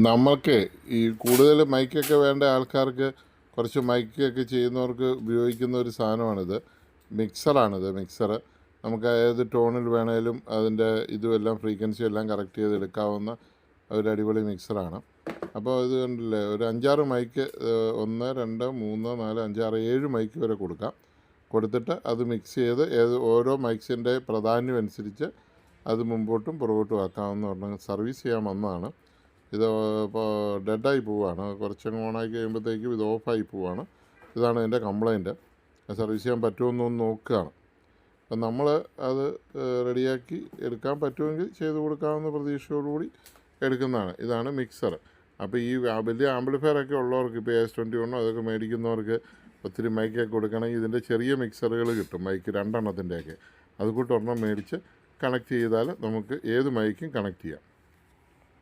നമ്മൾക്ക് ഈ കൂടുതൽ മൈക്കൊക്കെ വേണ്ട ആൾക്കാർക്ക് കുറച്ച് മൈക്കൊക്കെ ചെയ്യുന്നവർക്ക് ഉപയോഗിക്കുന്ന ഒരു സാധനമാണിത്. മിക്സർ നമുക്ക് ഏത് ടോണിൽ വേണേലും അതിൻ്റെ ഇതുമെല്ലാം ഫ്രീക്വൻസി എല്ലാം കറക്റ്റ് ചെയ്തെടുക്കാവുന്ന ഒരു അടിപൊളി മിക്സറാണ്. അപ്പോൾ ഇത് കണ്ടില്ലേ, ഒരു 5-6 മൈക്ക് 1 2 3 4 5 6 7 മൈക്ക് വരെ കൊടുത്തിട്ട് അത് മിക്സ് ചെയ്ത് ഓരോ മൈക്സിൻ്റെ പ്രാധാന്യം അനുസരിച്ച് അത് മുമ്പോട്ടും പുറകോട്ടും ആക്കാമെന്ന് പറഞ്ഞാൽ സർവീസ് ചെയ്യാൻ വന്നതാണ്. ഇത് ഇപ്പോൾ ഡെഡായി പോവുകയാണ്. കുറച്ചങ്ങ് ഓണാക്കി കഴിയുമ്പോഴത്തേക്കും ഇത് ഓഫായി പോവുകയാണ്. ഇതാണ് ഇതിൻ്റെ കംപ്ലൈൻറ്റ്. സർവീസ് ചെയ്യാൻ പറ്റുമെന്നൊന്ന് നോക്കുകയാണ്. അപ്പം നമ്മൾ അത് റെഡിയാക്കി എടുക്കാൻ പറ്റുമെങ്കിൽ ചെയ്ത് കൊടുക്കാവുന്ന പ്രതീക്ഷയോടുകൂടി എടുക്കുന്നതാണ്. ഇതാണ് മിക്സർ. അപ്പോൾ ഈ വലിയ ആംപ്ലിഫയറൊക്കെ ഉള്ളവർക്ക്, ഇപ്പോൾ S21 അതൊക്കെ മേടിക്കുന്നവർക്ക് ഒത്തിരി മൈക്കൊക്കെ കൊടുക്കണമെങ്കിൽ ഇതിൻ്റെ ചെറിയ മിക്സറുകൾ കിട്ടും. മൈക്ക് 2 എണ്ണത്തിൻ്റെയൊക്കെ അതുകൂട്ട് ഒരെണ്ണം മേടിച്ച് കണക്ട് ചെയ്താൽ നമുക്ക് ഏത് മൈക്കും കണക്ട് ചെയ്യാം.